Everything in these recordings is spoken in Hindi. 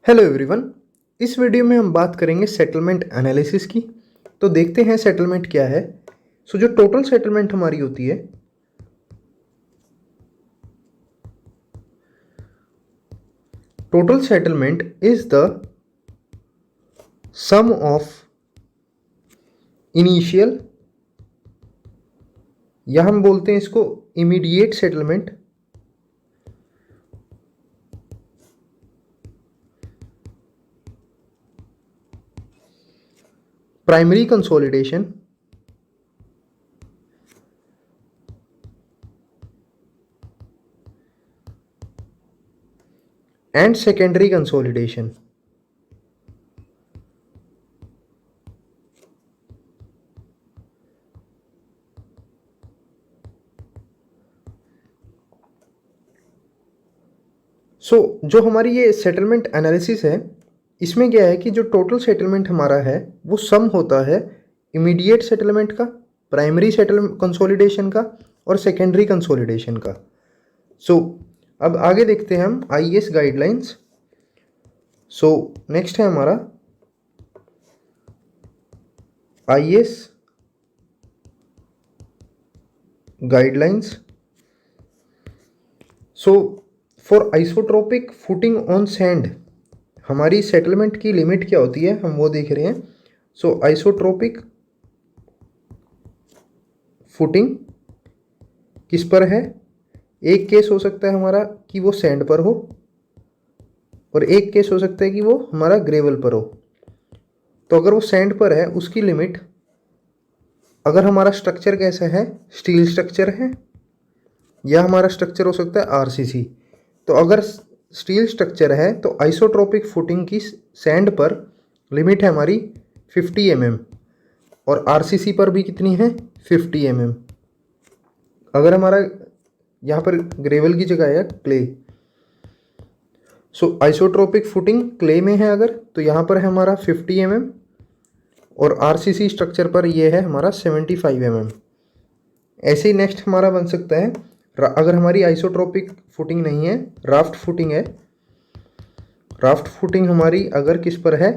Hello everyone. इस वीडियो में हम बात करेंगे सेटलमेंट एनालिसिस की। तो देखते हैं सेटलमेंट क्या है। जो टोटल सेटलमेंट हमारी होती है, total settlement is the sum of initial, या हम बोलते हैं इसको immediate settlement, primary consolidation and secondary consolidation. जो हमारी ये सेटलमेंट एनालिसिस है, इसमें क्या है कि जो टोटल सेटलमेंट हमारा है वो सम होता है इमीडिएट सेटलमेंट का, प्राइमरी सेटलमेंट कंसोलिडेशन का और सेकेंडरी कंसोलिडेशन का। अब आगे देखते हैं हम आईएएस गाइडलाइंस। नेक्स्ट है हमारा IAS guidelines. For isotropic footing on sand, हमारी सेटलमेंट की लिमिट क्या होती है हम वो देख रहे हैं। आइसोट्रोपिक फुटिंग किस पर है? एक केस हो सकता है हमारा कि वो सैंड पर हो, और एक केस हो सकता है कि वो हमारा ग्रेवल पर हो। तो अगर वो सैंड पर है, उसकी लिमिट, अगर हमारा स्ट्रक्चर कैसा है, स्टील स्ट्रक्चर है, या हमारा स्ट्रक्चर हो सकता है आरसीसी। तो अगर स्टील स्ट्रक्चर है तो आइसोट्रोपिक फुटिंग की सैंड पर लिमिट है हमारी 50 mm, और आरसीसी पर भी कितनी है? 50 mm। अगर हमारा यहाँ पर ग्रेवल की जगह है क्ले, आइसोट्रोपिक फुटिंग क्ले में है अगर, तो यहाँ पर है हमारा 50 mm, और आरसीसी स्ट्रक्चर पर ये है हमारा 75 mm। ऐसे ही नेक्स्ट हमारा बन सकता है, अगर हमारी आइसोट्रोपिक फुटिंग नहीं है, राफ्ट फुटिंग है। राफ्ट फुटिंग हमारी अगर किस पर है?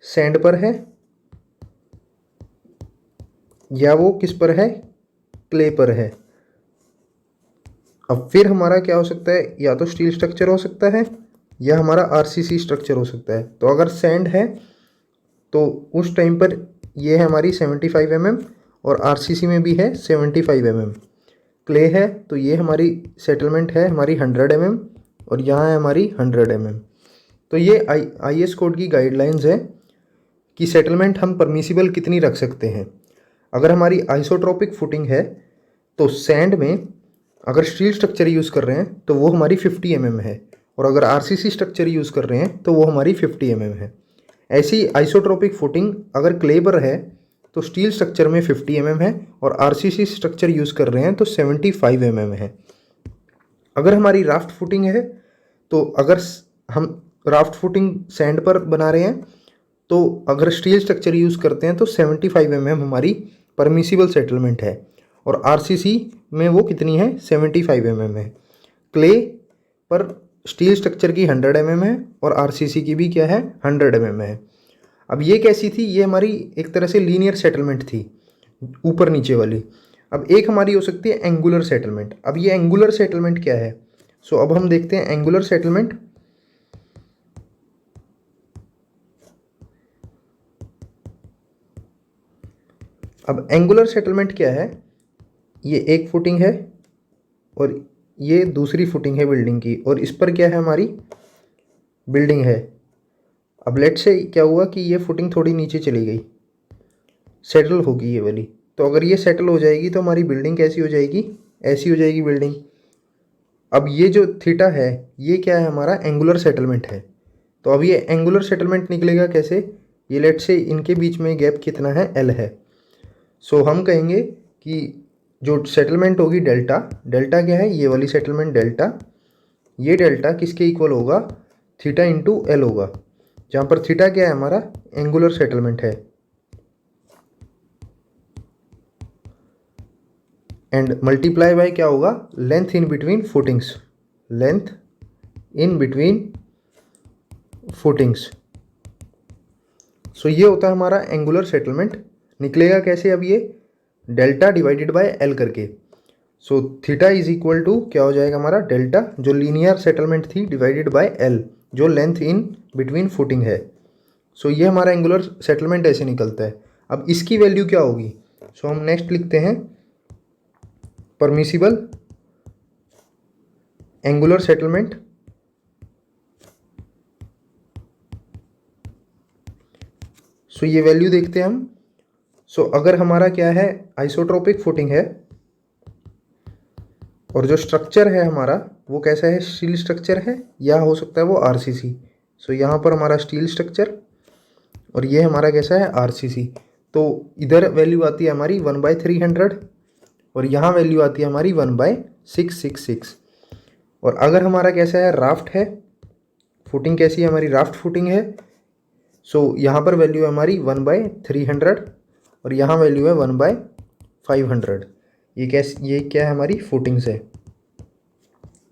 सैंड पर है, या वो किस पर है? क्ले पर है। अब फिर हमारा क्या हो सकता है? या तो स्टील स्ट्रक्चर हो सकता है, या हमारा आरसीसी स्ट्रक्चर हो सकता है। तो अगर सैंड है तो उस टाइम पर ये है हमारी 75 mm, और आरसीसी में भी है 75 mm। क्ले है तो ये हमारी सेटलमेंट है हमारी 100 mm, और यहाँ है हमारी 100 mm। तो ये आईएएस कोड की गाइडलाइंस है कि सेटलमेंट हम परमिसिबल कितनी रख सकते हैं। अगर हमारी आइसोट्रोपिक फुटिंग है तो सैंड में अगर स्टील स्ट्रक्चर यूज़ कर रहे हैं तो वो हमारी 50 mm है, और अगर आरसीसी स्ट्रक्चर यूज़ कर रहे हैं तो वो हमारी 50 mm है। ऐसी आइसोट्रोपिक फुटिंग अगर क्ले पर है तो स्टील स्ट्रक्चर में 50 mm है, और आरसीसी स्ट्रक्चर यूज़ कर रहे हैं तो 75 mm है। अगर हमारी राफ्ट फुटिंग है, तो अगर हम राफ्ट फुटिंग सैंड पर बना रहे हैं तो अगर स्टील स्ट्रक्चर यूज़ करते हैं तो 75 mm हमारी परमिसिबल सेटलमेंट है, और आरसीसी में वो कितनी है? 75 mm है। क्ले पर स्टील स्ट्रक्चर की 100 mm है, और आरसीसी की भी क्या है? 100 mm है। अब ये कैसी थी? ये हमारी एक तरह से लीनियर सेटलमेंट थी, ऊपर नीचे वाली। अब एक हमारी हो सकती है एंगुलर सेटलमेंट। अब ये एंगुलर सेटलमेंट क्या है? अब हम देखते हैं एंगुलर सेटलमेंट। अब एंगुलर सेटलमेंट क्या है? ये एक फुटिंग है, और ये दूसरी फुटिंग है बिल्डिंग की, और इस पर क्या है? हमारी बिल्डिंग है। अब लेट से क्या हुआ कि ये फुटिंग थोड़ी नीचे चली गई, सेटल होगी ये वाली। तो अगर ये सेटल हो जाएगी तो हमारी बिल्डिंग कैसी हो जाएगी? ऐसी हो जाएगी बिल्डिंग। अब ये जो थीटा है, ये क्या है? हमारा एंगुलर सेटलमेंट है। तो अब ये एंगुलर सेटलमेंट निकलेगा कैसे? ये लेट से इनके बीच में गैप कितना है? एल है। हम कहेंगे कि जो सेटलमेंट होगी डेल्टा, डेल्टा क्या है? ये वाली सेटलमेंट डेल्टा, ये डेल्टा किसके इक्वल होगा? थीटा इंटू एल होगा, जहाँ पर थीटा क्या है? हमारा एंगुलर सेटलमेंट है, एंड मल्टीप्लाई बाय क्या होगा? Length in between footings, length in between footings. So ये होता है हमारा एंगुलर सेटलमेंट। निकलेगा कैसे अब ये, डेल्टा डिवाइडेड बाय एल करके। So theta is equal to क्या हो जाएगा हमारा, डेल्टा जो लीनियर सेटलमेंट थी डिवाइडेड बाय एल जो लेंथ इन बिटवीन फुटिंग है। सो ये हमारा एंगुलर सेटलमेंट ऐसे निकलता है। अब इसकी वैल्यू क्या होगी, सो हम नेक्स्ट लिखते हैं परमिसिबल एंगुलर सेटलमेंट। सो ये वैल्यू देखते हैं हम। सो अगर हमारा क्या है, आइसोट्रोपिक फुटिंग है और जो स्ट्रक्चर है हमारा वो कैसा है, स्टील स्ट्रक्चर है या हो सकता है वो आरसीसी। सो यहाँ पर हमारा स्टील स्ट्रक्चर और ये हमारा कैसा है, आरसीसी। तो इधर वैल्यू आती है हमारी 1/300 और यहाँ वैल्यू आती है हमारी 1/666। और अगर हमारा कैसा है, राफ्ट है, फुटिंग कैसी है हमारी, राफ्ट फुटिंग है। सो यहाँ पर वैल्यू है हमारी 1/300 और यहाँ वैल्यू है 1/500। ये क्या है, हमारी फुटिंग्स है।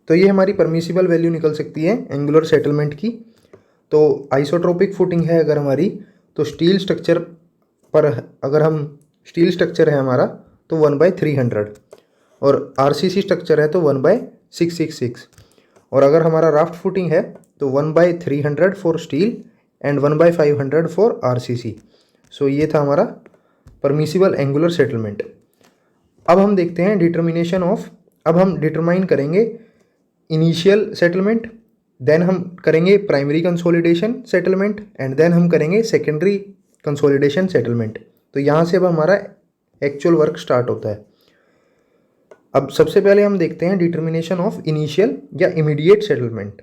तो ये हमारी परमिसिबल वैल्यू निकल सकती है एंगुलर सेटलमेंट की। तो आइसोट्रोपिक फुटिंग है अगर हमारी, तो स्टील स्ट्रक्चर पर अगर हम, स्टील स्ट्रक्चर है हमारा तो 1/300 और आरसीसी स्ट्रक्चर है तो 1/666। और अगर हमारा राफ्ट फुटिंग है तो 1/300 for steel and 1/500 for RCC. So ये था हमारा परमिसिबल एंगुलर सेटलमेंट। अब हम देखते हैं डिटर्मिनेशन ऑफ। अब हम डिटरमाइन करेंगे इनिशियल सेटलमेंट, देन हम करेंगे primary consolidation settlement and then हम करेंगे सेकेंडरी कंसोलिडेशन सेटलमेंट। तो यहाँ से अब हमारा एक्चुअल वर्क स्टार्ट होता है। अब सबसे पहले हम देखते हैं डिटर्मिनेशन ऑफ इनिशियल या immediate settlement.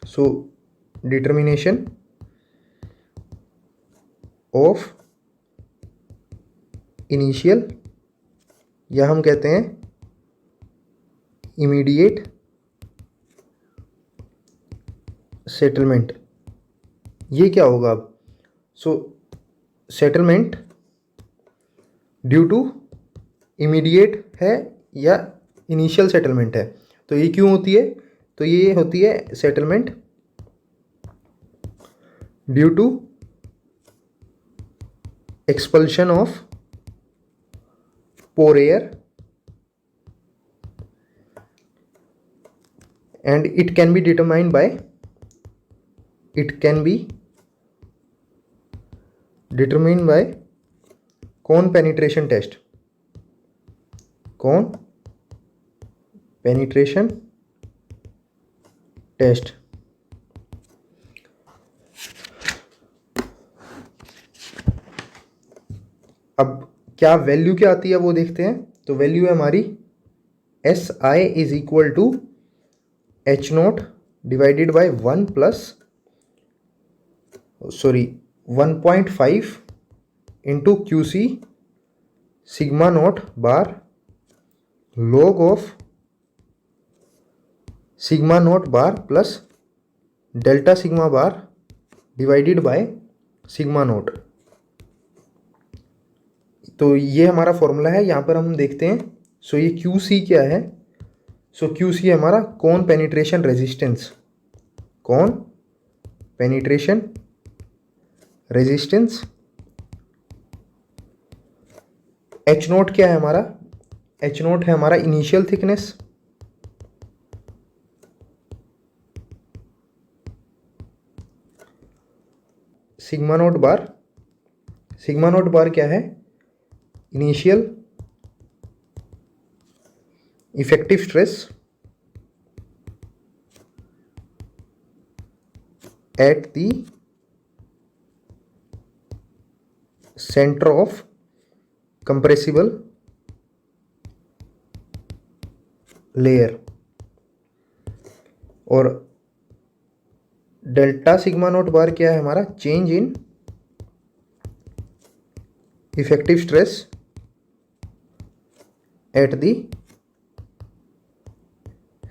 So determination of initial या हम कहते हैं इमीडिएट सेटलमेंट। ये क्या होगा अब, सो सेटलमेंट ड्यू टू इमीडिएट है या इनिशियल सेटलमेंट है। तो ये क्यों होती है, तो ये होती है settlement due to expulsion of pore air and it can be determined by cone penetration test, cone penetration test। अब क्या वैल्यू क्या आती है वो देखते हैं। तो वैल्यू है हमारी SI is equal to H0 divided by 1.5 into QC sigma naught bar log of sigma naught bar plus delta sigma bar divided by sigma naught. तो ये हमारा फॉर्मूला है, यहाँ पर हम देखते हैं। सो ये QC क्या है, सो QC है हमारा कौन पेनिट्रेशन रेजिस्टेंस, कौन पेनिट्रेशन रेजिस्टेंस। H0 क्या है हमारा, H0 है हमारा इनिशियल थिकनेस, सिग्मा नोट बार क्या है, initial effective stress at the centre of compressible layer. और डेल्टा सिग्मा नोट बार क्या है हमारा, change in effective stress at the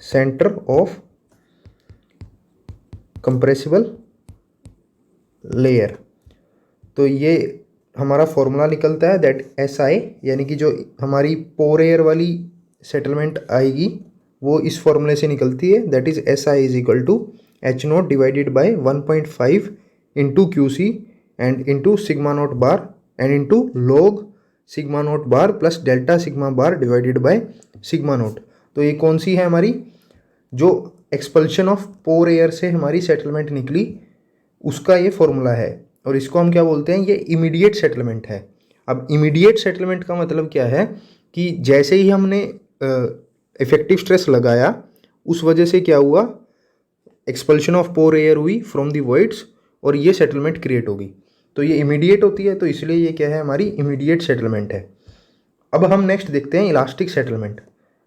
centre of compressible layer. तो ये हमारा फॉर्मूला निकलता है दैट SI, यानी कि जो हमारी पोर एयर वाली सेटलमेंट आएगी वो इस फॉर्मूले से निकलती है, that is SI is equal to H naught divided by 1.5 into Q C and into sigma naught bar and into log sigma naught bar plus delta sigma bar divided by sigma naught. तो ये कौन सी है हमारी, जो एक्सपल्शन ऑफ पोर एयर से हमारी सेटलमेंट निकली उसका ये फॉर्मूला है, और इसको हम क्या बोलते हैं, ये इमीडिएट सेटलमेंट है। अब इमीडिएट सेटलमेंट का मतलब क्या है कि जैसे ही हमने इफेक्टिव स्ट्रेस लगाया उस वजह से क्या हुआ, एक्सपल्शन ऑफ पोर एयर हुई फ्रॉम द वॉइड्स और ये सेटलमेंट क्रिएट होगी। तो ये इमीडिएट होती है, तो इसलिए ये क्या है, हमारी इमीडिएट सेटलमेंट है। अब हम नेक्स्ट देखते हैं इलास्टिक सेटलमेंट।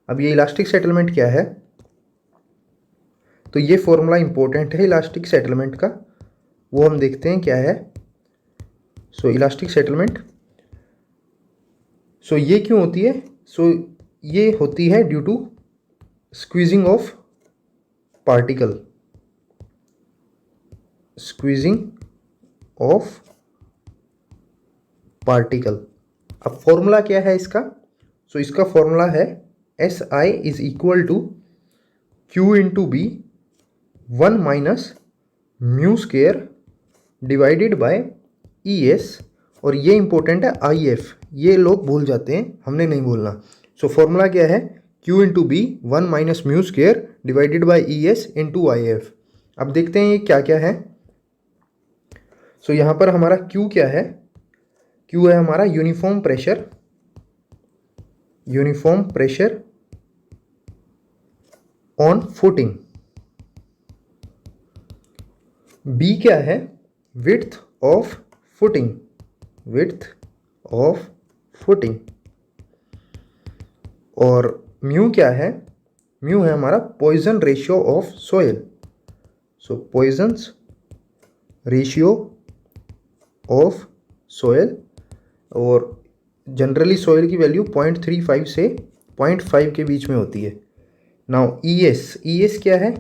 अब ये इलास्टिक सेटलमेंट क्या है, तो ये फॉर्मूला इंपॉर्टेंट है इलास्टिक सेटलमेंट का, वो हम देखते हैं क्या है। सो इलास्टिक सेटलमेंट, सो ये क्यों होती है, सो ये होती है due to squeezing of particle, squeezing of particle. अब फॉर्मूला क्या है इसका, सो इसका फॉर्मूला है S I is equal to Q into B 1 minus mu square divided by E S, और ये इंपॉर्टेंट है आई एफ, ये लोग भूल जाते हैं, हमने नहीं भूलना। सो फॉर्मूला क्या है, Q into B 1 minus mu square divided by E S into I F. अब देखते हैं ये क्या क्या है। सो यहाँ पर हमारा क्यू क्या है, क्यू है हमारा uniform pressure, uniform pressure on footing. B क्या है, width of footing, width of footing. और म्यू क्या है, म्यू है हमारा Poisson ratio of soil, so Poisson's ratio of soil, और जनरली सोयल की वैल्यू 0.35 से 0.5 के बीच में होती है। नाउ ई एस क्या है,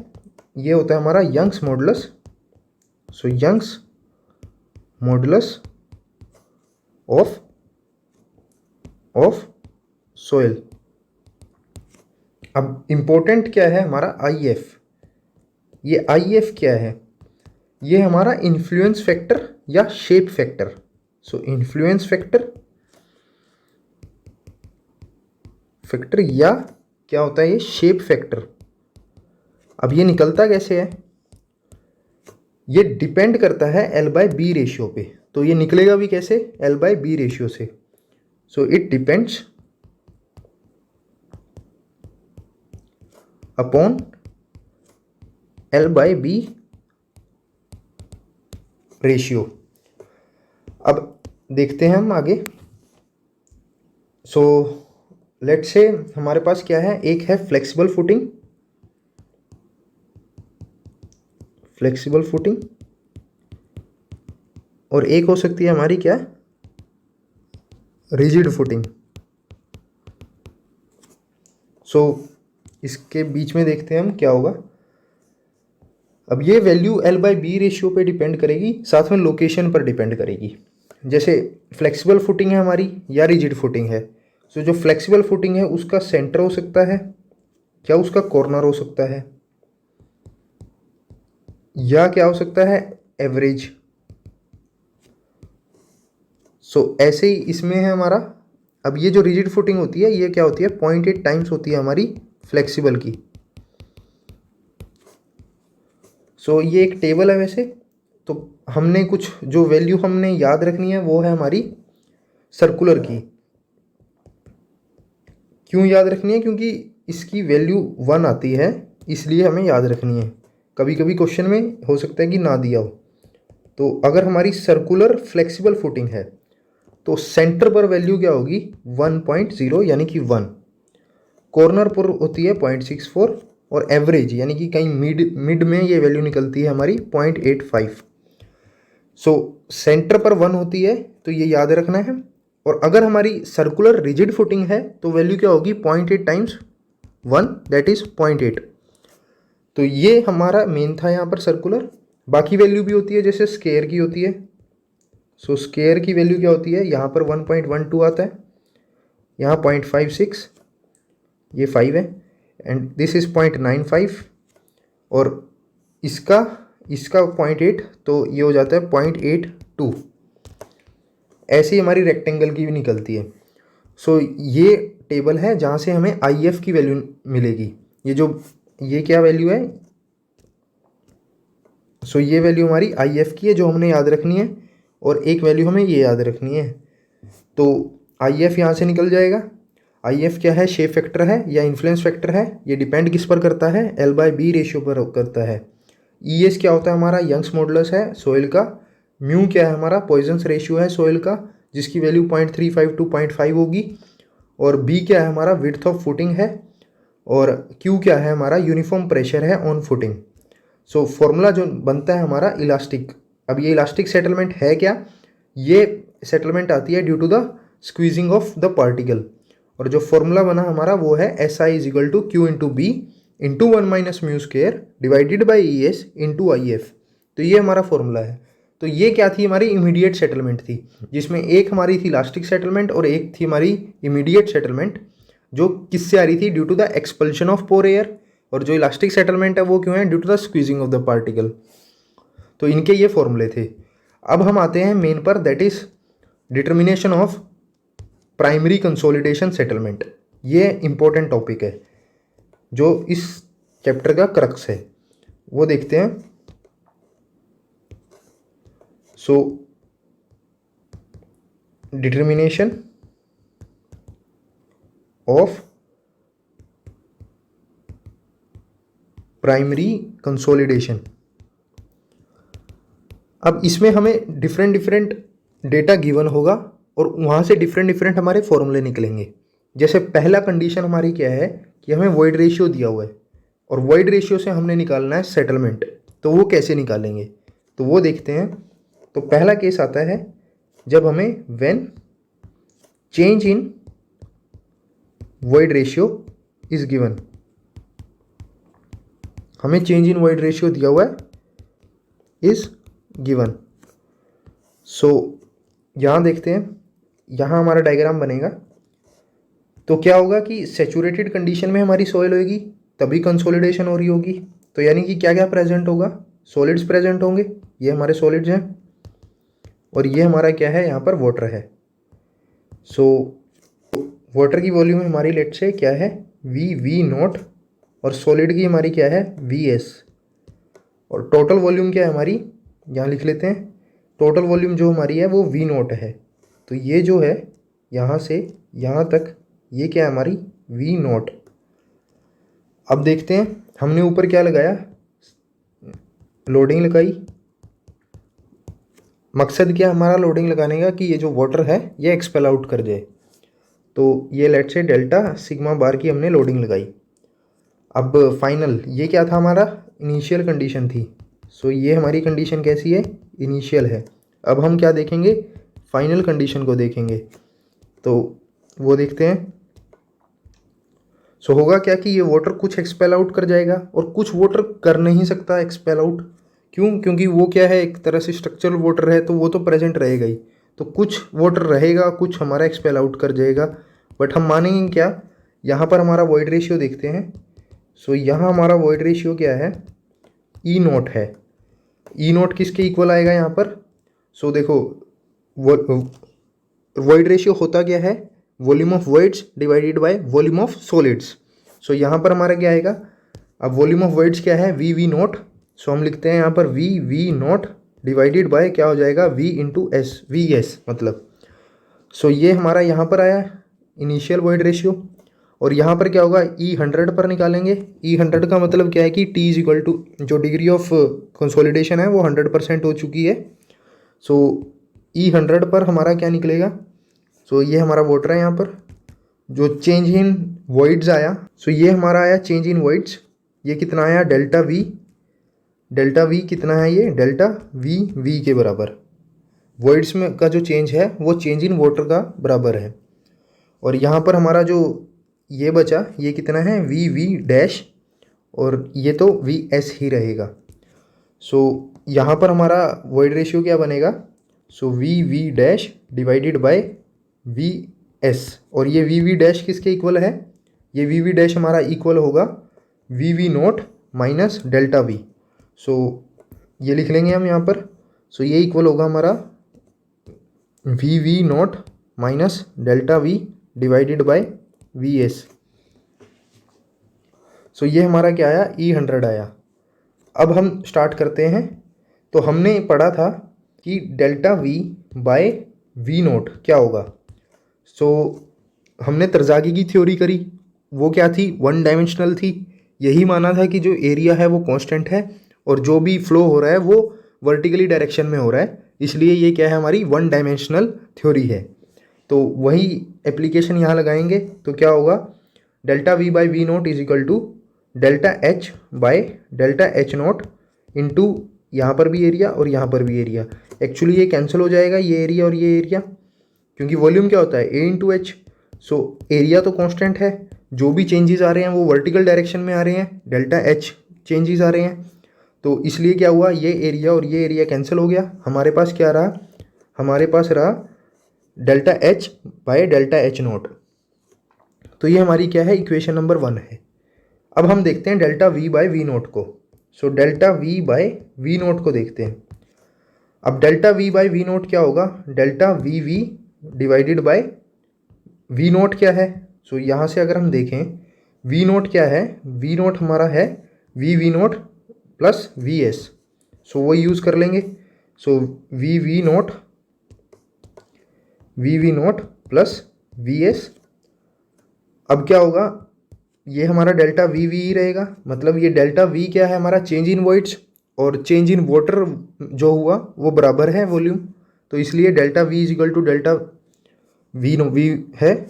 ये होता है हमारा Young's modulus, so Young's modulus of soil. अब इम्पोर्टेंट क्या है हमारा आई एफ, ये आई एफ क्या है, ये हमारा इन्फ्लुएंस फैक्टर या शेप फैक्टर। सो इन्फ्लुएंस फैक्टर या क्या होता है ये शेप फैक्टर। अब ये निकलता कैसे है, ये डिपेंड करता है एल बाय बी रेशियो पे, तो ये निकलेगा भी कैसे, एल बाय बी रेशियो से। So it depends upon L by B ratio. अब देखते हैं हम आगे। सो लेट्स से हमारे पास क्या है, एक है फ्लेक्सिबल फुटिंग, फ्लेक्सिबल फुटिंग, और एक हो सकती है हमारी क्या, रिजिड फुटिंग। सो इसके बीच में देखते हैं हम क्या होगा। अब ये value L by B ratio पे डिपेंड करेगी, साथ में लोकेशन पर डिपेंड करेगी। जैसे फ्लेक्सिबल फुटिंग है हमारी या रिजिड फुटिंग है, सो जो फ्लेक्सिबल फुटिंग है उसका सेंटर हो सकता है, क्या उसका कॉर्नर हो सकता है, या क्या हो सकता है एवरेज। सो ऐसे ही इसमें है हमारा। अब ये जो रिजिड फुटिंग होती है ये क्या होती है, 0.8 टाइम्स होती है हमारी फ्लेक्सिबल की। सो ये एक टेबल है वैसे, तो हमने कुछ जो वैल्यू हमने याद रखनी है वो है हमारी सर्कुलर की। क्यों याद रखनी है, क्योंकि इसकी वैल्यू 1 आती है, इसलिए हमें याद रखनी है। कभी कभी क्वेश्चन में हो सकता है कि ना दिया हो। तो अगर हमारी सर्कुलर फ्लेक्सिबल फुटिंग है तो सेंटर पर वैल्यू क्या होगी, 1.0 यानी कि 1, कॉर्नर पर होती है 0.64, और एवरेज यानी कि कहीं मिड में ये वैल्यू निकलती है हमारी 0.85। सो सेंटर पर 1 होती है, तो ये याद रखना है। और अगर हमारी सर्कुलर रिजिड फुटिंग है तो वैल्यू क्या होगी, 0.8 टाइम्स 1 दैट इज 0.8। तो ये हमारा मेन था यहाँ पर सर्कुलर। बाकी वैल्यू भी होती है जैसे स्केयर की होती है। सो स्केयर की वैल्यू क्या होती है, यहाँ पर 1.12 आता है, यहाँ 0.56, ये 5 है, एंड दिस इज 0.95, और इसका इसका 0.8, तो ये हो जाता है 0.82। ऐसे ही हमारी रेक्टेंगल की भी निकलती है। सो ये टेबल है जहाँ से हमें IF की वैल्यू मिलेगी। ये क्या वैल्यू है, सो ये वैल्यू हमारी IF की है जो हमने याद रखनी है, और एक वैल्यू हमें ये याद रखनी है। तो IF यहाँ से निकल जाएगा। IF क्या है, शेप फैक्टर है या इन्फ्लुएंस फैक्टर है, ये डिपेंड किस पर करता है, L/B रेशियो पर करता है। ES क्या होता है हमारा, यंग्स मॉडुलस है सॉइल का। म्यू क्या है हमारा, पॉइजन्स रेशियो है सॉइल का, जिसकी वैल्यू 0.35 to 0.5 होगी। और B क्या है हमारा, विड्थ ऑफ फुटिंग है। और Q क्या है हमारा, यूनिफॉर्म प्रेशर है ऑन फुटिंग। सो फॉर्मूला जो बनता है हमारा इलास्टिक। अब ये इलास्टिक सेटलमेंट है क्या, ये सेटलमेंट आती है due to the squeezing of the particle. और जो फॉर्मूला बना हमारा वो है SI is equal to Q into B into 1 minus mu square divided by ES into IF। तो ये हमारा फॉर्मूला है। तो ये क्या थी, हमारी इमीडिएट सेटलमेंट थी, जिसमें एक हमारी थी इलास्टिक सेटलमेंट और एक थी हमारी इमीडिएट सेटलमेंट, जो किससे आ रही थी, due to the expulsion of pore air. और जो इलास्टिक सेटलमेंट है वो क्यों है, due to the squeezing of the particle. तो इनके ये फॉर्मूले थे। अब हम आते हैं मेन पर, that is determination of primary consolidation settlement. ये इंपॉर्टेंट टॉपिक है जो इस चैप्टर का क्रक्स है, वो देखते हैं। सो डिटर्मिनेशन ऑफ प्राइमरी कंसोलिडेशन। अब इसमें हमें डिफरेंट डेटा गिवन होगा और वहाँ से डिफरेंट हमारे फॉर्मूले निकलेंगे। जैसे पहला कंडीशन हमारी क्या है कि हमें वॉइड रेशियो दिया हुआ है और वॉइड रेशियो से हमने निकालना है सेटलमेंट। तो वो कैसे निकालेंगे, तो वो देखते हैं। तो पहला केस आता है जब हमें when change in void ratio is given. हमें चेंज इन वॉइड रेशियो दिया हुआ है, इज गिवन। सो यहाँ देखते हैं, यहाँ हमारा डायग्राम बनेगा। तो क्या होगा कि सैचुरेटेड कंडीशन में हमारी सॉइल होगी, तभी कंसोलिडेशन हो रही होगी। तो यानी कि क्या क्या प्रेजेंट होगा, सॉलिड्स प्रेजेंट होंगे, ये हमारे सॉलिड्स हैं, और ये हमारा क्या है, यहाँ पर वाटर है। सो वाटर की वॉल्यूम हमारी लेट से क्या है, V नॉट, और सॉलिड की हमारी क्या है, VS। और टोटल वॉल्यूम क्या है हमारी, यहाँ लिख लेते हैं। टोटल वॉल्यूम जो हमारी है वो V नॉट है। तो ये जो है यहाँ से यहाँ तक, ये क्या है हमारी, V नॉट। अब देखते हैं, हमने ऊपर क्या लगाया, लोडिंग लगाई। मकसद क्या हमारा लोडिंग लगाने का, कि ये जो वाटर है ये एक्सपेल आउट कर जाए। तो ये लेट से डेल्टा सिग्मा बार की हमने लोडिंग लगाई। अब फाइनल ये क्या था हमारा, इनिशियल कंडीशन थी। सो ये हमारी कंडीशन कैसी है, इनिशियल है। अब हम क्या देखेंगे, फाइनल कंडीशन को देखेंगे। तो वो देखते हैं। सो होगा क्या कि ये वाटर कुछ एक्सपेल आउट कर जाएगा और कुछ वाटर कर नहीं सकता एक्सपेल आउट। क्यों, क्योंकि वो क्या है, एक तरह से स्ट्रक्चरल वाटर है, तो वो तो प्रेजेंट रहेगा ही। तो कुछ वाटर रहेगा, कुछ हमारा एक्सपेल आउट कर जाएगा। बट हम मानेंगे क्या, यहाँ पर हमारा वॉइड रेशियो देखते हैं। सो यहाँ हमारा वॉइड रेशियो क्या है, E नॉट है। E नॉट किसके इक्वल आएगा यहाँ पर, सो देखो वॉइड रेशियो होता क्या है, volume of voids divided by volume of solids. So यहाँ पर हमारा क्या आएगा, अब वॉल्यूम ऑफ वॉइड्स क्या है, V नॉट। सो हम लिखते हैं यहाँ पर V नॉट डिवाइडेड बाय क्या हो जाएगा, V इंटू एस, VS मतलब। सो ये हमारा यहाँ पर आया इनिशियल वॉइड रेशियो। और यहाँ पर क्या होगा, E100 पर निकालेंगे। E100 का मतलब क्या है कि T इज इक्वल टू, जो डिग्री ऑफ कंसोलिडेशन है वो 100% हो चुकी है। सो E100 पर हमारा क्या निकलेगा, सो ये हमारा वाटर है यहाँ पर। जो चेंज इन वॉइड्स आया, सो ये हमारा आया चेंज इन वॉइड्स। ये कितना आया, डेल्टा V कितना है, ये डेल्टा V के बराबर। वॉइड्स में का जो चेंज है वो चेंज इन वाटर का बराबर है। और यहाँ पर हमारा जो ये बचा, ये कितना है, V डैश, और ये तो VS ही रहेगा। सो यहाँ पर हमारा वॉइड रेशियो क्या बनेगा, सो V dash divided by VS। और ये V डैश किसके इक्वल है, ये V डैश हमारा इक्वल होगा V not minus delta V। सो ये लिख लेंगे हम यहाँ पर। सो ये इक्वल होगा हमारा V V naught minus delta V divided by V S. So ये हमारा क्या आया, E100 आया। अब हम स्टार्ट करते हैं। तो हमने पढ़ा था कि delta V by V naught क्या होगा। सो हमने तरजागी की थ्योरी करी, वो क्या थी, वन डायमेंशनल थी। यही माना था कि जो एरिया है वो कांस्टेंट है और जो भी फ्लो हो रहा है वो वर्टिकली डायरेक्शन में हो रहा है, इसलिए ये क्या है, हमारी वन डायमेंशनल थ्योरी है। तो वही एप्लीकेशन यहाँ लगाएंगे तो क्या होगा, delta V by V naught is equal to delta H by delta H naught into यहाँ पर भी एरिया और यहाँ पर भी एरिया। एक्चुअली ये कैंसिल हो जाएगा, ये एरिया और ये एरिया, क्योंकि वॉल्यूम क्या होता है, ए इंटू एच। सो एरिया तो कांस्टेंट है, जो भी चेंजेस आ रहे हैं वो वर्टिकल डायरेक्शन में आ रहे हैं, डेल्टा एच चेंजेस आ रहे हैं। तो इसलिए क्या हुआ, ये एरिया और ये एरिया कैंसिल हो गया। हमारे पास क्या रहा, हमारे पास रहा delta H by delta H note. तो ये हमारी क्या है, इक्वेशन नंबर 1 है। अब हम देखते हैं delta V by V naught को। So delta V by V naught को देखते हैं। अब delta V by V naught क्या होगा, delta V V divided by V naught क्या है। सो यहाँ से अगर हम देखें वी नोट क्या है, वी नोट हमारा है V naught plus V S. So वो यूज़ कर लेंगे। So V naught plus V S. अब क्या होगा, ये हमारा डेल्टा वी वी ही रहेगा, मतलब ये डेल्टा वी क्या है हमारा, चेंज इन वॉइड्स, और चेंज इन वाटर जो हुआ वो बराबर है वॉल्यूम, तो इसलिए delta V is equal to delta V है।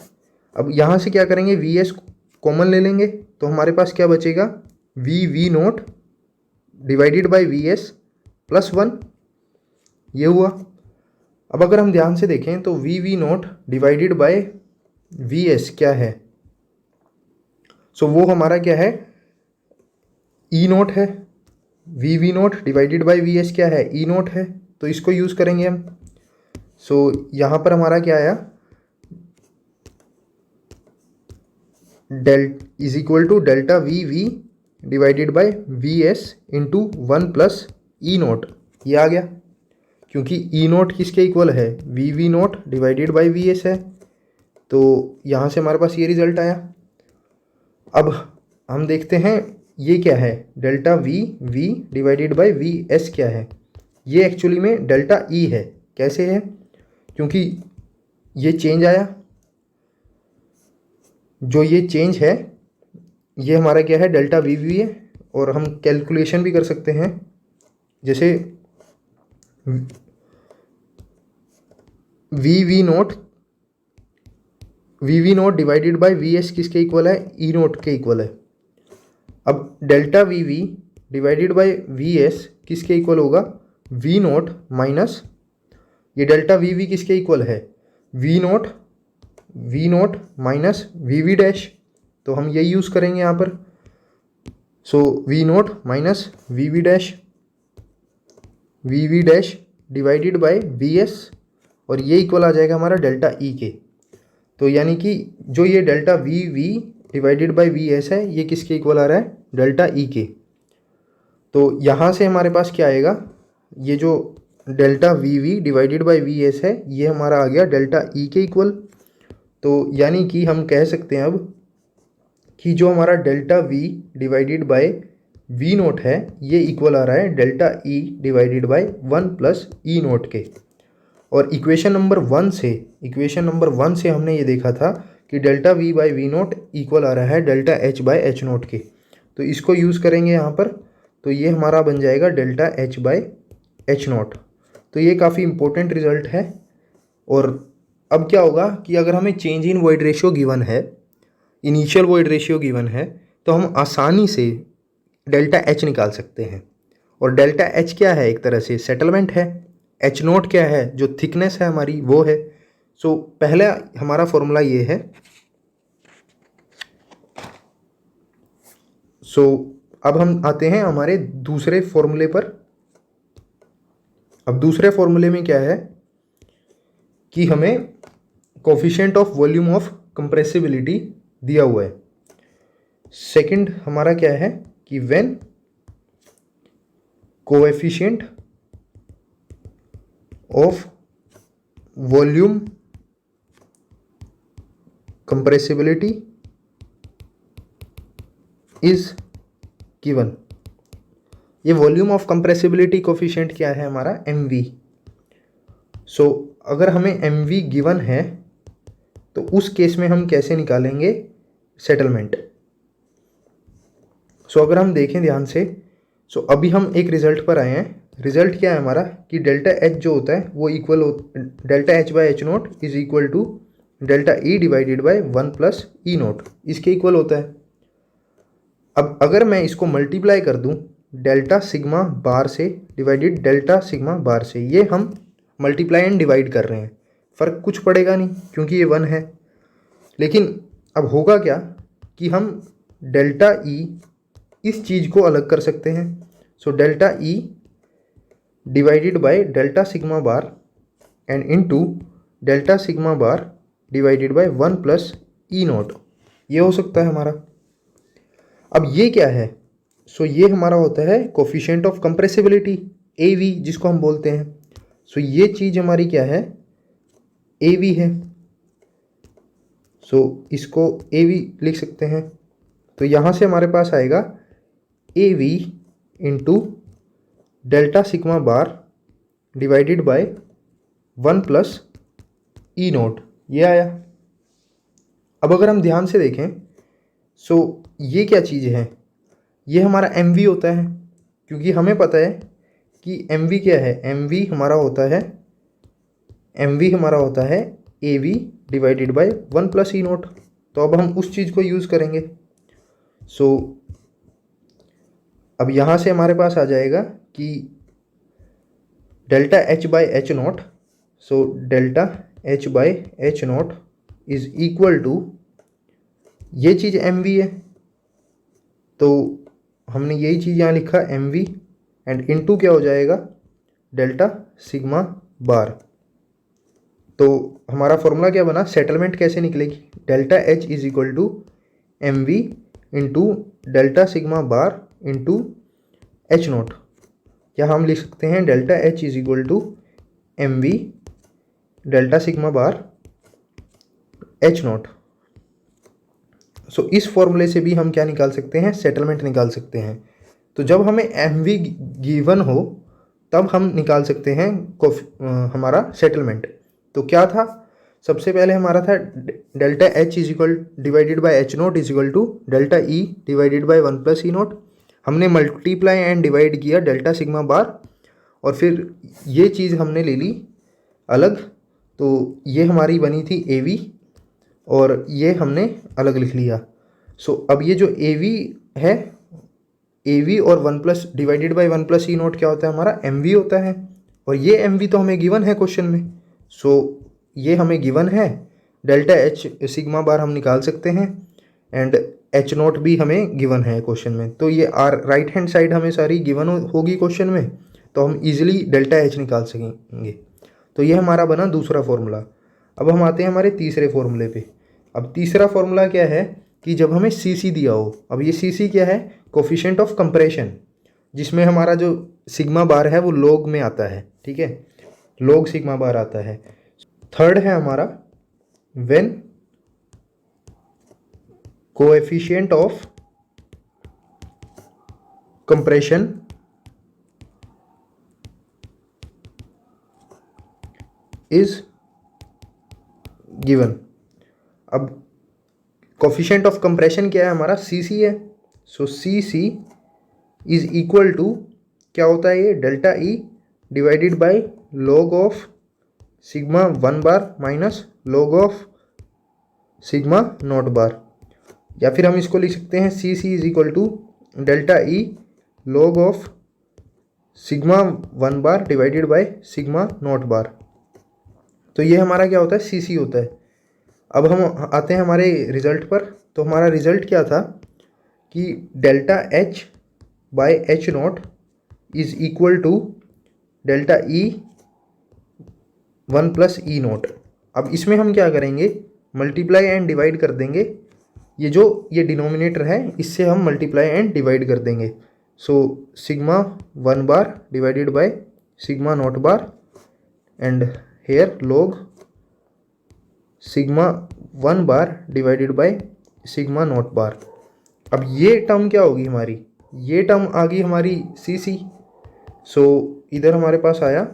अब यहाँ से क्या करेंगे, वी एस कॉमन ले लेंगे तो हमारे पास क्या बचेगा, V naught divided by V S plus 1, ये हुआ। अब अगर हम ध्यान से देखें तो V naught divided by V S क्या है, सो वो हमारा क्या है, ई नोट है। V naught divided by V S क्या है, ई नोट है, तो इसको यूज़ करेंगे हम। सो यहाँ पर हमारा क्या आया, del is equal to delta V divided by V S into 1 plus E naught, ये आ गया, क्योंकि ई नोट किसके इक्वल है, V naught divided by V S है। तो यहाँ से हमारे पास ये रिजल्ट आया। अब हम देखते हैं ये क्या है, delta V divided by V S क्या है, ये एक्चुअली में डेल्टा ई है। कैसे है, क्योंकि ये चेंज आया, जो ये चेंज है ये हमारा क्या है, डेल्टा वी है। और हम कैलकुलेशन भी कर सकते हैं, जैसे V naught divided by V S किसके इक्वल है, ई नोट के इक्वल है। अब delta V divided by V S किसके इक्वल होगा, वी नोट माइनस ये डेल्टा वी किसके इक्वल है, V naught minus V dash. तो हम यही यूज़ करेंगे यहाँ पर। So V naught minus V dash divided by V S, और ये इक्वल आ जाएगा हमारा डेल्टा ई के। तो यानी कि जो ये delta V divided by V S है, ये किसके इक्वल आ रहा है, डेल्टा ई के। तो यहाँ से हमारे पास क्या आएगा, ये जो delta V divided by V S है, ये हमारा आ गया डेल्टा ई के इक्वल। तो यानी कि हम कह सकते हैं अब कि जो हमारा delta V divided by V naught है, ये इक्वल आ रहा है delta E divided by 1 plus E naught के। और इक्वेशन नंबर 1 से हमने ये देखा था कि delta V by V naught equal आ रहा है delta H by H naught के। तो इसको यूज़ करेंगे यहाँ पर, तो ये हमारा बन जाएगा delta H by H note. तो ये काफ़ी इंपॉर्टेंट रिजल्ट है। और अब क्या होगा कि अगर हमें change in void ratio given है, इनिशियल वॉइड रेशियो गिवन है, तो हम आसानी से डेल्टा एच निकाल सकते हैं। और डेल्टा एच क्या है, एक तरह से सेटलमेंट है। एच नोट क्या है, जो थिकनेस है हमारी वो है। सो पहला हमारा फॉर्मूला ये है। सो अब हम आते हैं हमारे दूसरे फॉर्मूले पर। अब दूसरे फॉर्मूले में क्या है कि हमें coefficient of volume of compressibility दिया हुआ है। सेकंड हमारा क्या है कि when coefficient of volume compressibility is given. ये वॉल्यूम ऑफ कंप्रेसिबिलिटी कोफिशिएंट क्या है हमारा, mv। सो अगर हमें mv गिवन है तो उस केस में हम कैसे निकालेंगे सेटलमेंट। सो अगर हम देखें ध्यान से, सो अभी हम एक रिजल्ट पर आए हैं। रिजल्ट क्या है हमारा कि डेल्टा एच जो होता है वो इक्वल हो, delta H by H naught is equal to delta E divided by 1 plus E naught, इसके इक्वल होता है। अब अगर मैं इसको मल्टीप्लाई कर दूं डेल्टा सिग्मा बार से डिवाइडेड डेल्टा सिग्मा बार से, ये हम मल्टीप्लाई एंड डिवाइड कर रहे हैं, फ़र्क कुछ पड़ेगा नहीं क्योंकि ये 1 है। लेकिन अब होगा क्या कि हम डेल्टा ई इस चीज़ को अलग कर सकते हैं। So delta E divided by delta sigma bar and into delta sigma bar divided by 1 plus E naught, ये हो सकता है हमारा। अब ये क्या है, सो ये हमारा होता है कोफिशिएंट ऑफ कंप्रेसिबिलिटी AV जिसको हम बोलते हैं। सो ये चीज़ हमारी क्या है, AV है। सो इसको AV लिख सकते हैं। तो यहाँ से हमारे पास आएगा AV into delta sigma bar divided by 1 plus E naught, ये आया। अब अगर हम ध्यान से देखें, सो ये क्या चीज़ है, ये हमारा mv होता है, क्योंकि हमें पता है कि mv क्या है, mv हमारा होता है AV divided by 1 plus E naught. तो अब हम उस चीज़ को यूज़ करेंगे। सो अब यहाँ से हमारे पास आ जाएगा कि delta H by H naught, so delta H by H naught is equal to, ये चीज़ mv है तो हमने यही चीज़ यहाँ लिखा mv एंड इनटू क्या हो जाएगा डेल्टा सिग्मा बार। तो हमारा फॉर्मूला क्या बना, सेटलमेंट कैसे निकलेगी, delta H is equal to mv into delta sigma bar into H naught, या हम लिख सकते हैं delta H is equal to mv delta sigma bar H naught. So इस फॉर्मूले से भी हम क्या निकाल सकते हैं, सेटलमेंट निकाल सकते हैं। तो जब हमें mv गिवन हो तब हम निकाल सकते हैं हमारा सेटलमेंट। तो क्या था, सबसे पहले हमारा था delta H is equal divided by H naught is equal to delta E divided by 1 plus E naught. हमने मल्टीप्लाई एंड डिवाइड किया डेल्टा सिग्मा बार और फिर ये चीज़ हमने ले ली अलग, तो ये हमारी बनी थी AV और ये हमने अलग लिख लिया। सो अब ये जो AV है, AV और 1 plus divided by 1 plus E note क्या होता है हमारा, MV होता है। और ये MV तो हमें गिवन है क्वेश्चन में। सो ये हमें गिवन है, डेल्टा एच सिग्मा बार हम निकाल सकते हैं एंड एच नोट भी हमें गिवन है क्वेश्चन में। तो ये राइट हैंड साइड हमें सारी गिवन होगी क्वेश्चन में, तो हम इजीली डेल्टा एच निकाल सकेंगे। तो ये हमारा बना दूसरा फॉर्मूला। अब हम आते हैं हमारे तीसरे फॉर्मूले पे। अब तीसरा फॉर्मूला क्या है कि जब हमें CC दिया हो, अब ये CC क्या है, कोफिशिएंट ऑफ कंप्रेशन, जिसमें हमारा जो सिग्मा बार है वो लॉग में आता है, ठीक है, लॉग सिग्मा बार आता है। थर्ड है हमारा when coefficient of compression is given. अब कोफिशिएंट ऑफ कंप्रेशन क्या है हमारा, CC है। So CC is equal to क्या होता है, ये delta E divided by log of sigma 1 bar minus log of sigma naught bar, या फिर हम इसको लिख सकते हैं CC is equal to delta E log of sigma 1 bar divided by sigma naught bar. तो ये हमारा क्या होता है, CC होता है। अब हम आते हैं हमारे रिज़ल्ट पर। तो हमारा रिज़ल्ट क्या था कि delta H by H naught is equal to delta E 1 plus E naught. अब इसमें हम क्या करेंगे, मल्टीप्लाई एंड डिवाइड कर देंगे। ये जो ये डिनोमिनेटर है इससे हम मल्टीप्लाई एंड डिवाइड कर देंगे। So sigma 1 bar divided by sigma naught bar and here log sigma 1 bar divided by sigma naught bar. अब ये टर्म क्या होगी हमारी, ये टर्म आ गई हमारी सी सी। सो इधर हमारे पास आया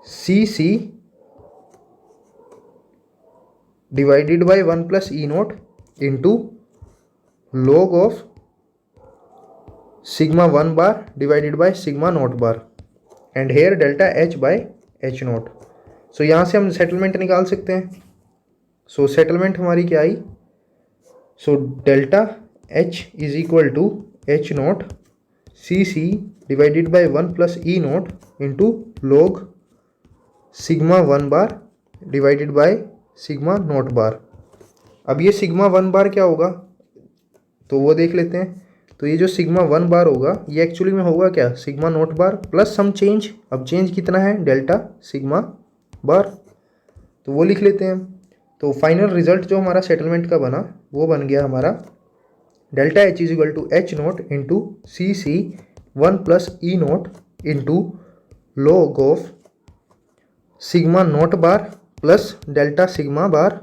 C C divided by 1 plus E naught into log of sigma 1 bar divided by sigma naught bar and here delta H by H naught. So यहाँ से हम सेटलमेंट निकाल सकते हैं। सो सेटलमेंट हमारी क्या आई, so delta H is equal to H naught C C divided by 1 plus E naught into log sigma 1 bar divided by sigma naught bar. अब ये सिग्मा 1 बार क्या होगा तो वो देख लेते हैं। तो ये जो सिग्मा 1 बार होगा ये एक्चुअली में होगा क्या, sigma naught bar plus some change. अब चेंज कितना है, डेल्टा सिग्मा बार, तो वो लिख लेते हैं। तो फाइनल रिजल्ट जो हमारा सेटलमेंट का बना वो बन गया हमारा delta H is equal to H naught into C C 1 plus E naught into log of sigma naught bar plus delta sigma bar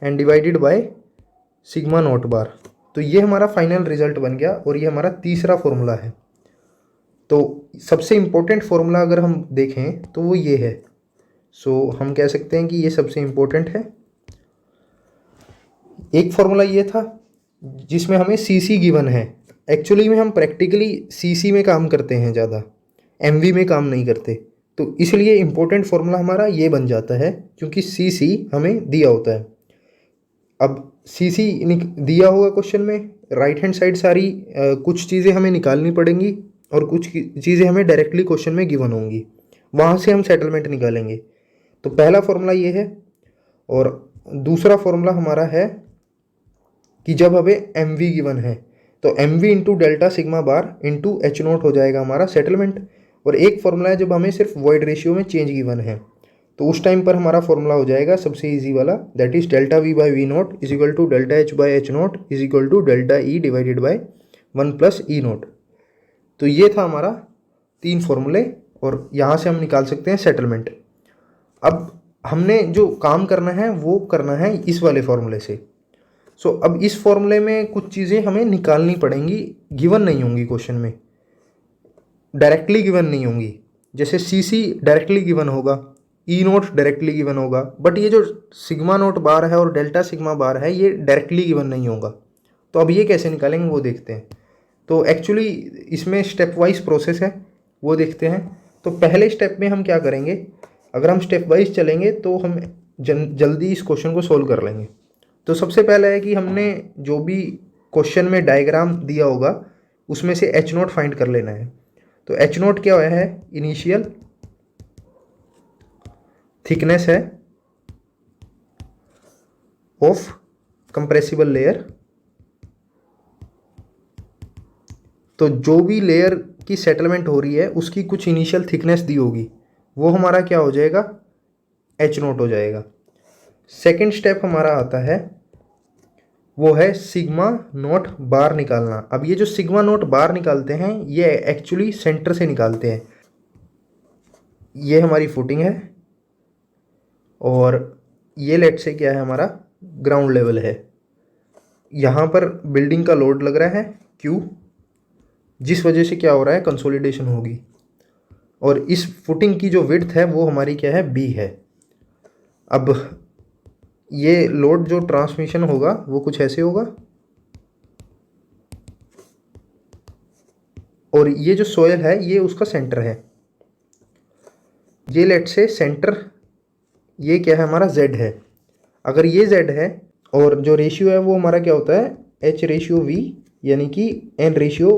and divided by sigma naught bar. तो ये हमारा फाइनल रिजल्ट बन गया और ये हमारा तीसरा फॉर्मूला है। तो सबसे इम्पोर्टेंट फॉर्मूला अगर हम देखें तो वो ये है। सो हम कह सकते हैं कि ये सबसे इम्पोर्टेंट है। एक फॉर्मूला ये था जिसमें हमें सी सी गिवन है। एक्चुअली में हम प्रैक्टिकली सी सी में काम करते हैं, ज़्यादा एम वी में काम नहीं करते, तो इसलिए इम्पोर्टेंट फॉर्मूला हमारा ये बन जाता है क्योंकि सी सी हमें दिया होता है। अब सी सी दिया होगा क्वेश्चन में, राइट हैंड साइड सारी कुछ चीज़ें हमें निकालनी पड़ेंगी और कुछ चीज़ें हमें डायरेक्टली क्वेश्चन में गिवन होंगी, वहाँ से हम सेटलमेंट निकालेंगे। तो पहला फॉर्मूला ये है और दूसरा फॉर्मूला हमारा है कि जब हमें एम वी गिवन है तो M V into delta sigma bar into H naught हो जाएगा हमारा सेटलमेंट। और एक फॉर्मूला है जब हमें सिर्फ वॉइड रेशियो में चेंज गिवन है, तो उस टाइम पर हमारा फॉर्मूला हो जाएगा सबसे इजी वाला, that is delta V by V naught is equal to delta H by H naught is equal to delta E divided by 1 plus E naught. तो ये था हमारा 3 फॉर्मूले और यहाँ से हम निकाल सकते हैं सेटलमेंट। अब हमने जो काम करना है वो करना है इस वाले फॉर्मूले से। सो अब इस फॉर्मूले में कुछ चीज़ें हमें निकालनी पड़ेंगी, गिवन नहीं होंगी क्वेश्चन में, डायरेक्टली गिवन नहीं होंगी। जैसे सी सी डायरेक्टली गिवन होगा, ई नोट डायरेक्टली गिवन होगा, बट ये जो सिग्मा नोट बार है और डेल्टा सिग्मा बार है ये डायरेक्टली गिवन नहीं होगा। तो अब ये कैसे निकालेंगे वो देखते हैं। तो एक्चुअली इसमें स्टेप वाइज प्रोसेस है, वो देखते हैं। तो पहले स्टेप में हम क्या करेंगे, अगर हम स्टेप वाइज चलेंगे तो हम जल्दी इस क्वेश्चन को सोल्व कर लेंगे। तो सबसे पहला है कि हमने जो भी क्वेश्चन में डायग्राम दिया होगा उसमें से एच नोट फाइंड कर लेना है। तो एच नोट क्या है, इनिशियल थिकनेस है ऑफ कंप्रेसिबल लेयर। तो जो भी लेयर की सेटलमेंट हो रही है उसकी कुछ इनिशियल थिकनेस दी होगी, वो हमारा क्या हो जाएगा, एच नोट हो जाएगा। सेकेंड स्टेप हमारा आता है वो है सिग्मा नोट बार निकालना। अब ये जो सिग्मा नोट बार निकालते हैं ये एक्चुअली सेंटर से निकालते हैं। ये हमारी फुटिंग है और ये लेट से क्या है हमारा ग्राउंड लेवल है। यहाँ पर बिल्डिंग का लोड लग रहा है Q, जिस वजह से क्या हो रहा है, कंसोलिडेशन होगी। और इस फुटिंग की जो विड्थ है वो हमारी क्या है, B है। अब ये लोड जो ट्रांसमिशन होगा वो कुछ ऐसे होगा और ये जो सोयल है ये उसका सेंटर है। ये लेट से सेंटर ये क्या है हमारा Z है। अगर ये Z है और जो रेशियो है वो हमारा क्या होता है, H रेशियो V यानी कि N रेशियो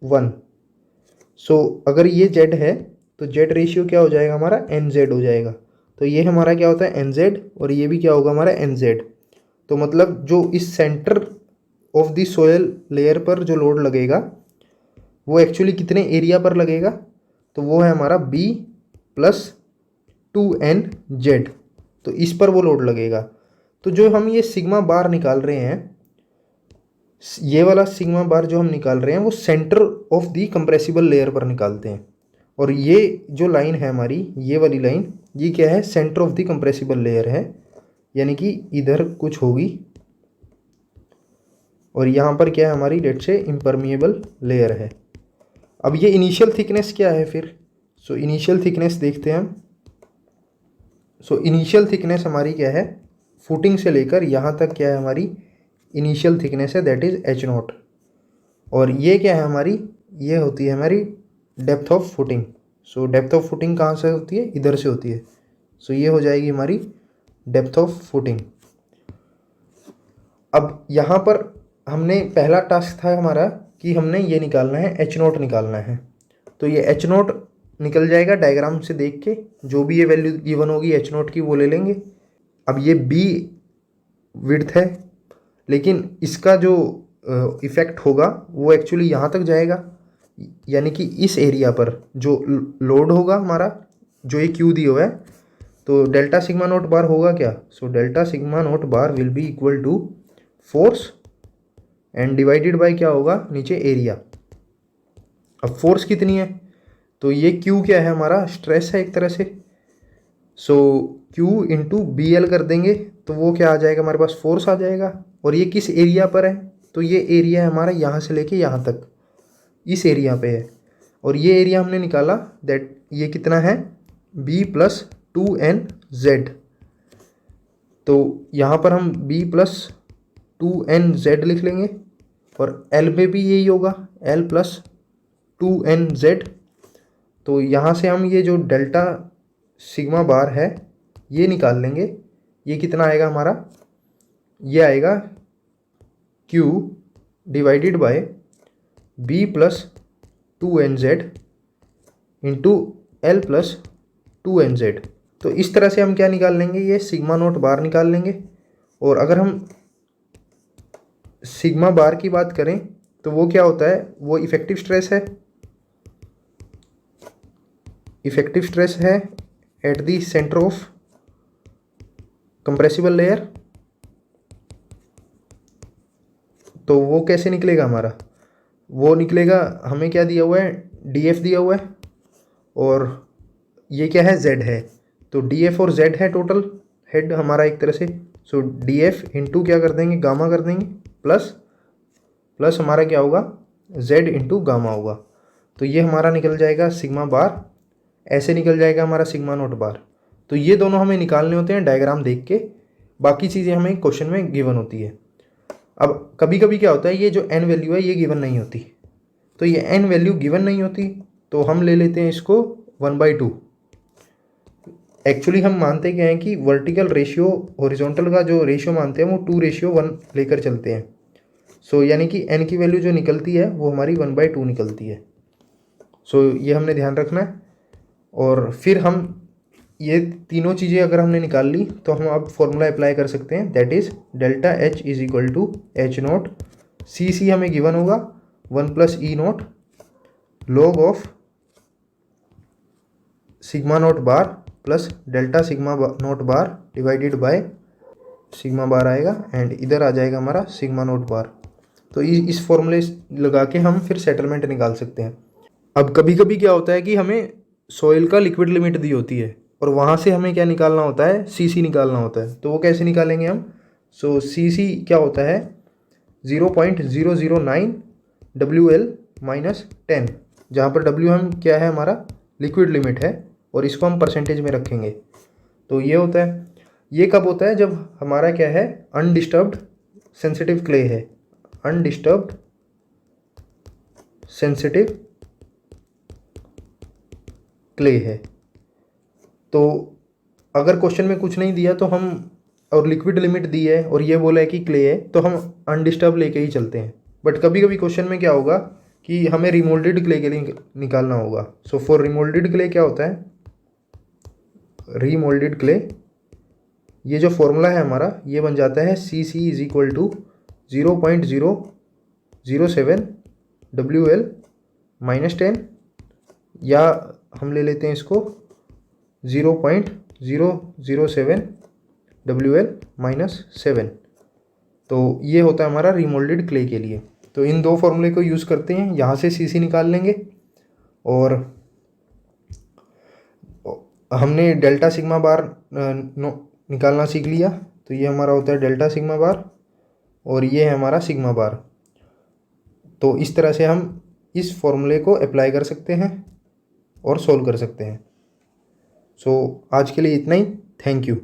1। सो अगर ये Z है तो Z रेशियो क्या हो जाएगा हमारा, NZ हो जाएगा। तो ये हमारा क्या होता है NZ और ये भी क्या होगा हमारा NZ। तो मतलब जो इस centre of the soil layer पर जो लोड लगेगा वो एक्चुअली कितने एरिया पर लगेगा, तो वो है हमारा B प्लस 2NZ। तो इस पर वो लोड लगेगा। तो जो हम ये सिग्मा बार निकाल रहे हैं, ये वाला सिग्मा बार जो हम निकाल रहे हैं वो centre of the compressible layer पर निकालते हैं। और ये जो लाइन है हमारी, ये वाली लाइन, ये क्या है, centre of the compressible layer है, यानी कि इधर कुछ होगी। और यहाँ पर क्या है हमारी, लेट से इम्परमिएबल लेयर है। अब ये इनिशियल थिकनेस क्या है फिर, सो इनिशियल थिकनेस देखते हैं हम। सो इनिशियल थिकनेस हमारी क्या है, फुटिंग से लेकर यहाँ तक क्या है हमारी इनिशियल थिकनेस है, दैट इज़ एच नॉट। और ये क्या है हमारी, ये होती है हमारी depth of footing. So depth of footing कहाँ से होती है, इधर से होती है। सो ये हो जाएगी हमारी डेप्थ ऑफ फुटिंग। अब यहाँ पर हमने पहला टास्क था हमारा कि हमने ये निकालना है, एच नोट निकालना है। तो ये एच नोट निकल जाएगा डायग्राम से देख के, जो भी ये वैल्यू गिवन होगी एच नोट की वो ले लेंगे। अब ये बी विड्थ है, लेकिन इसका जो इफ़ेक्ट होगा वो एक्चुअली यहाँ तक जाएगा, यानी कि इस एरिया पर जो लोड होगा हमारा, जो ये क्यू दिया हुआ है, तो डेल्टा सिग्मा नोट बार होगा क्या, so delta sigma naught bar will be equal to force and divided by क्या होगा, नीचे एरिया। अब फोर्स कितनी है, तो ये क्यू क्या है हमारा, स्ट्रेस है एक तरह से। सो क्यू इंटू बी एल कर देंगे तो वो क्या आ जाएगा हमारे पास, फोर्स आ जाएगा। और ये किस एरिया पर है, तो ये एरिया है हमारा यहाँ से लेके यहाँ तक, इस एरिया पे है। और ये एरिया हमने निकाला, दैट ये कितना है, बी प्लस 2nz। तो यहाँ पर हम b प्लस 2nz लिख लेंगे, और l पे भी यही होगा, l प्लस 2nz। तो यहाँ से हम ये जो डेल्टा सिग्मा बार है ये निकाल लेंगे। ये कितना आएगा हमारा, ये आएगा q divided by b plus 2nz into L plus 2nz। तो इस तरह से हम क्या निकाल लेंगे, ये सिग्मा नोट बार निकाल लेंगे। और अगर हम सिग्मा बार की बात करें तो वो क्या होता है, वो इफेक्टिव स्ट्रेस है, इफेक्टिव स्ट्रेस है at the centre of compressible layer. तो वो कैसे निकलेगा हमारा, वो निकलेगा, हमें क्या दिया हुआ है, डी एफ दिया हुआ है, और ये क्या है, जेड है। तो डी एफ और जेड है टोटल हेड हमारा एक तरह से। सो डी एफ इंटू क्या कर देंगे, गामा कर देंगे, प्लस प्लस हमारा क्या होगा, जेड इंटू गामा होगा। तो ये हमारा निकल जाएगा सिग्मा बार, ऐसे निकल जाएगा हमारा सिग्मा नोट बार। तो ये दोनों हमें निकालने होते हैं डायग्राम देख के, बाकी चीज़ें हमें क्वेश्चन में गिवन होती है। अब कभी कभी क्या होता है, ये जो एन वैल्यू है ये गिवन नहीं होती, तो ये एन वैल्यू गिवन नहीं होती तो हम ले लेते हैं इसको 1/2। एक्चुअली हम मानते क्या हैं कि वर्टिकल रेशियो हॉरिजॉन्टल का जो रेशियो मानते हैं वो 2:1 लेकर चलते हैं। सो यानी कि एन की वैल्यू जो निकलती है वो हमारी 1/2 निकलती है। सो ये हमने ध्यान रखना है। और फिर हम ये तीनों चीज़ें अगर हमने निकाल ली तो हम अब फॉर्मूला अप्लाई कर सकते हैं, that is delta H is equal to H naught, C हमें गिवन होगा 1 plus E naught log of sigma naught bar plus delta sigma naught bar divided by sigma bar आएगा, एंड इधर आ जाएगा हमारा सिग्मा नोट बार। तो इस फॉर्मूले लगा के हम फिर सेटलमेंट निकाल सकते हैं। अब कभी कभी क्या होता है कि हमें सॉइल का लिक्विड लिमिट दी होती है और वहाँ से हमें क्या निकालना होता है, सी निकालना होता है। तो वो कैसे निकालेंगे हम, सो सी क्या होता है 0.009 WL माइनस 10, जहाँ पर W हम क्या है हमारा लिक्विड लिमिट है और इसको हम परसेंटेज में रखेंगे। तो ये होता है, ये कब होता है, जब हमारा क्या है अनडिस्टर्ब्ड सेंसिटिव क्ले है, अनडिस्टर्ब्ड सेंसिटिव क्ले है। तो अगर क्वेश्चन में कुछ नहीं दिया तो हम, और लिक्विड लिमिट दी है और ये बोला है कि क्ले है, तो हम अनडिस्टर्ब लेके ही चलते हैं। बट कभी कभी क्वेश्चन में क्या होगा कि हमें रिमोल्डेड क्ले के लिए निकालना होगा। सो फॉर रिमोल्डेड क्ले क्या होता है, रीमोल्डेड क्ले, ये जो फॉर्मूला है हमारा ये बन जाता है C is equal to 0.007 WL minus 10, या हम ले लेते हैं इसको 0.007 WL माइनस 7। तो ये होता है हमारा रिमोल्डेड क्ले के लिए। तो इन दो फॉर्मूले को यूज़ करते हैं, यहाँ से सीसी निकाल लेंगे और हमने डेल्टा सिग्मा बार निकालना सीख लिया। तो ये हमारा होता है डेल्टा सिग्मा बार और ये है हमारा सिग्मा बार। तो इस तरह से हम इस फॉर्मूले को अप्लाई कर सकते हैं और सोल्व कर सकते हैं। सो आज के लिए इतना ही। Thank you.